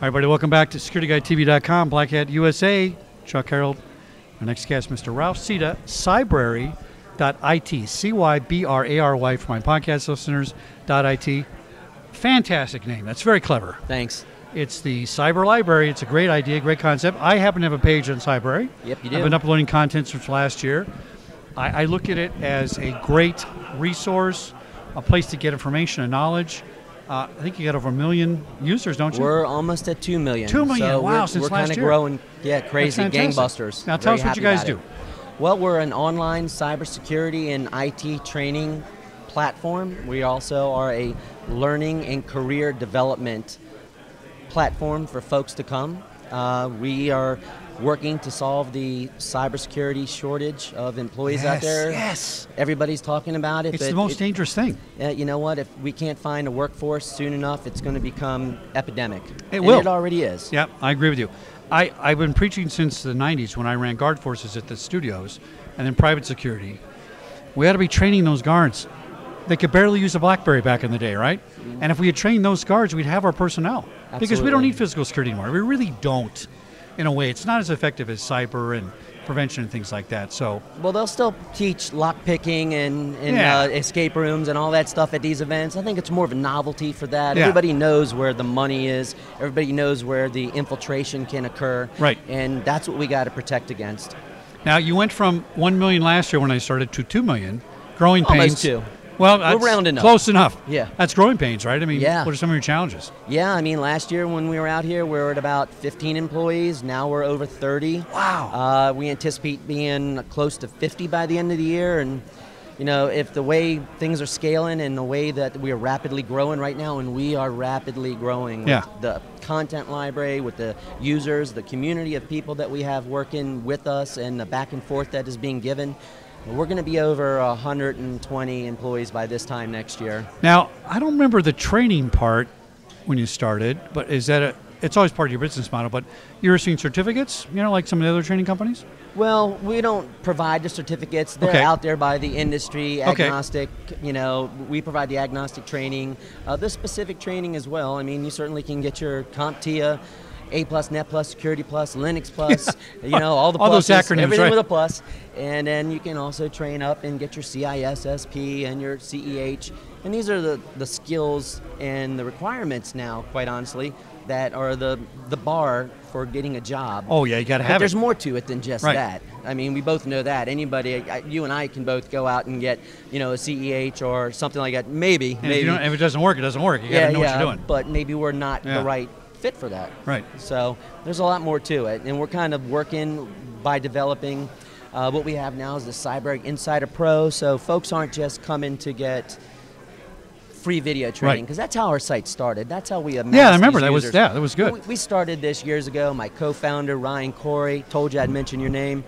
Hi, everybody. Welcome back to SecurityGuideTV.com, Black Hat USA. Chuck Harold. Our next guest, Mr. Ralph Sita, Cybrary.it, Cybrary for my podcast listeners, .it. Fantastic name. That's very clever. Thanks. It's the Cyber Library. It's a great idea, great concept. I happen to have a page on Cybrary. Yep, you do. I've been uploading content since last year. I look at it as a great resource, a place to get information and knowledge. I think you got over 1 million users, don't you? We're almost at 2 million. 2 million, so wow, since we're last kind year. of growing, crazy, That's gangbusters. Now tell Very us what you happy guys about do. it. Well, we're an online cybersecurity and IT training platform. We also are a learning and career development platform for folks to come. We are working to solve the cybersecurity shortage of employees out there. Yes. Everybody's talking about it. It's the most dangerous thing. You know what? If we can't find a workforce soon enough, it's going to become epidemic. It will. It already is. Yeah, I agree with you. I've been preaching since the 90s when I ran guard forces at the studios and then private security. We ought to be training those guards. They could barely use a BlackBerry back in the day, right? And if we had trained those guards, we'd have our personnel. Absolutely. Because we don't need physical security anymore. We really don't. In a way, it's not as effective as cyber and prevention and things like that. So, well, they'll still teach lock picking and escape rooms and all that stuff at these events. I think it's more of a novelty for that. Yeah. Everybody knows where the money is. Everybody knows where the infiltration can occur. Right. And that's what we got to protect against. now you went from 1 million last year when I started to 2 million. Growing pains. Almost 2. Well, We're rounding up. Close enough. Yeah. That's growing pains, right? I mean, Yeah. what are some of your challenges? Yeah, I mean, last year when we were out here, we were at about 15 employees. Now we're over 30. Wow. We anticipate being close to 50 by the end of the year. And, you know, if the way things are scaling and the way that we are rapidly growing right now, and we are rapidly growing Yeah. with the content library, with the users, the community of people that we have working with us, and the back and forth that is being given, we're going to be over 120 employees by this time next year. Now, I don't remember the training part when you started, but is that it's always part of your business model, but you're issuing certificates, you know, like some of the other training companies? Well, we don't provide the certificates. They're Okay. out there by the industry, Okay. agnostic. You know, we provide the agnostic training, the specific training as well. I mean, you certainly can get your CompTIA, A+, Net+, Security+, Linux+, you know, all the pluses, All those acronyms, everything right. with a plus. And then you can also train up and get your CISSP and your CEH. And these are the skills and the requirements now, quite honestly, that are the bar for getting a job. Oh, yeah, you got to But have there's it. more to it than just Right. that. I mean, we both know that. Anybody, you and I can both go out and get, you know, a CEH or something like that. Maybe. And if it doesn't work, it doesn't work. You got to know what you're doing. But maybe we're not Yeah. the right fit for that. Right. So there's a lot more to it. And we're kind of working by developing what we have now is the Cyber Insider Pro. So folks aren't just coming to get free video training, because that's how our site started. That's how we amassed Yeah, I remember these that was users. that was good. We started this years ago. My co-founder Ryan Corey, told you I'd mention your name.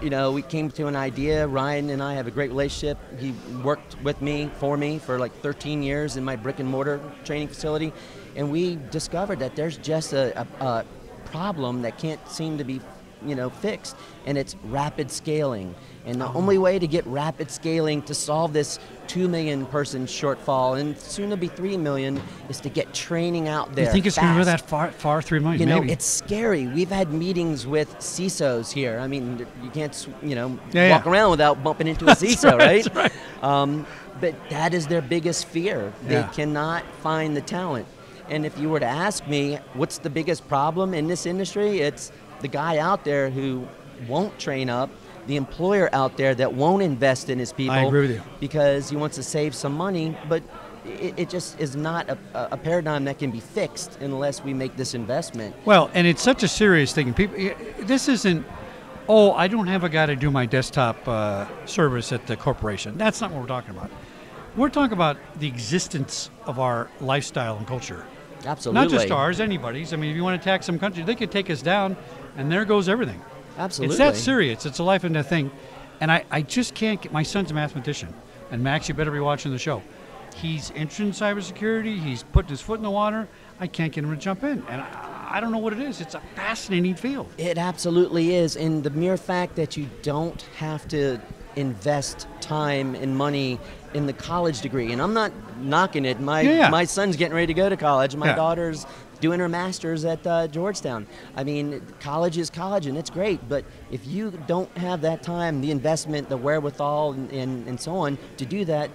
You know, we came to an idea. Ryan and I have a great relationship. He worked with me for like 13 years in my brick and mortar training facility, and we discovered that there's just a problem that can't seem to be, you know, fixed, and it's rapid scaling. And the only way to get rapid scaling to solve this 2 million person shortfall, and soon to be 3 million, is to get training out there. You think it's going to go fast. that far 3 million? You know, maybe. it's scary. We've had meetings with CISOs here. I mean, you can't, you know, Yeah, walk around without bumping into a CISO, right? That's right. But that is their biggest fear. Yeah. They cannot find the talent. And if you were to ask me, what's the biggest problem in this industry? It's the guy out there who won't train up, the employer out there that won't invest in his people. I agree with you. Because he wants to save some money, but it just is not a paradigm that can be fixed unless we make this investment. Well, and it's such a serious thing. People, this isn't, oh, I don't have a guy to do my desktop service at the corporation. That's not what we're talking about. We're talking about the existence of our lifestyle and culture. Absolutely. Not just ours, anybody's. I mean, if you want to attack some country, they could take us down, and there goes everything. Absolutely. It's that serious. It's a life and death thing. And I just can't get, my son's a mathematician. And Max, you better be watching the show. He's interested in cybersecurity. He's putting his foot in the water. I can't get him to jump in. And I don't know what it is. It's a fascinating field. It absolutely is. And the mere fact that you don't have to invest time and money in the college degree, and I'm not knocking it. My son's getting ready to go to college. My daughter's doing her master's at Georgetown. I mean, college is college, and it's great. But if you don't have that time, the investment, the wherewithal, and so on to do that,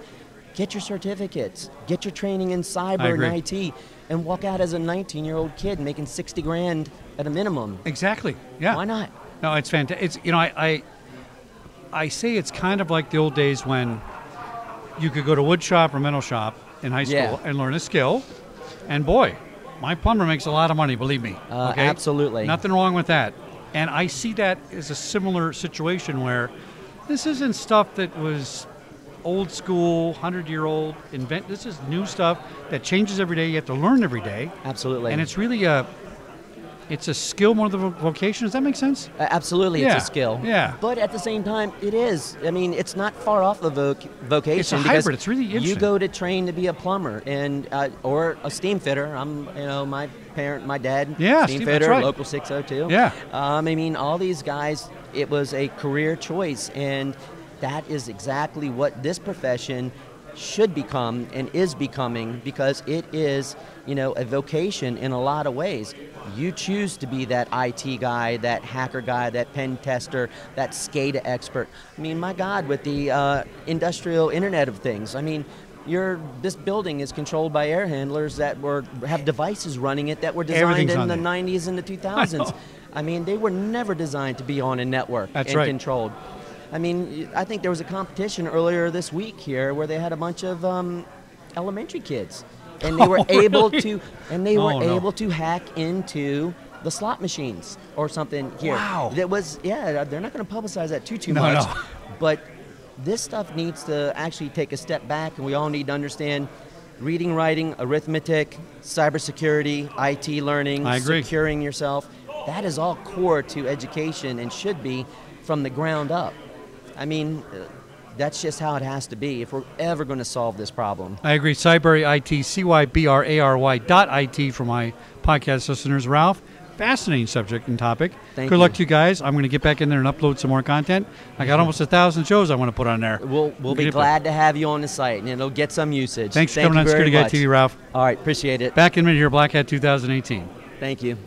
get your certificates, get your training in cyber and IT, and walk out as a 19-year-old kid making 60 grand at a minimum. Exactly. Yeah. Why not? No, it's fantastic. It's, you know, I say it's kind of like the old days when you could go to wood shop or metal shop in high school and learn a skill, and boy, my plumber makes a lot of money, believe me. Okay? Absolutely. Nothing wrong with that. And I see that as a similar situation where this isn't stuff that was old school, 100-year-old this is new stuff that changes every day. You have to learn every day. Absolutely. And it's really it's a skill more than a vocation. Does that make sense? Absolutely, it's a skill. Yeah. But at the same time, it is. I mean, it's not far off the vocation. It's a hybrid. It's really interesting. You go to train to be a plumber and or a steam fitter. My dad, steam fitter, right. local 602. Yeah. I mean, all these guys, it was a career choice, and that is exactly what this profession should become and is becoming, because it is, a vocation in a lot of ways. You choose to be that IT guy, that hacker guy, that pen tester, that SCADA expert. I mean, my God, with the industrial Internet of Things, I mean, this building is controlled by air handlers that have devices running it that were designed in the 90s and the 2000s. I mean, they were never designed to be on a network controlled. I mean, I think there was a competition earlier this week here where they had a bunch of elementary kids, and they were able to hack into the slot machines or something here. Wow. That was they're not going to publicize that too much. No. But this stuff needs to actually take a step back, and we all need to understand reading, writing, arithmetic, cybersecurity, IT learning, securing yourself. That is all core to education and should be from the ground up. I mean, that's just how it has to be if we're ever going to solve this problem. I agree. Cyber IT, CYBRARY.IT for my podcast listeners. Ralph, fascinating subject and topic. Thank Good you. luck to you guys. I'm going to get back in there and upload some more content. I got almost 1,000 shows I want to put on there. We'll be glad to have you on the site, and it'll get some usage. Thanks for coming on Security Guy TV, Ralph. All right, appreciate it. Back in a minute here, Black Hat 2018. Thank you.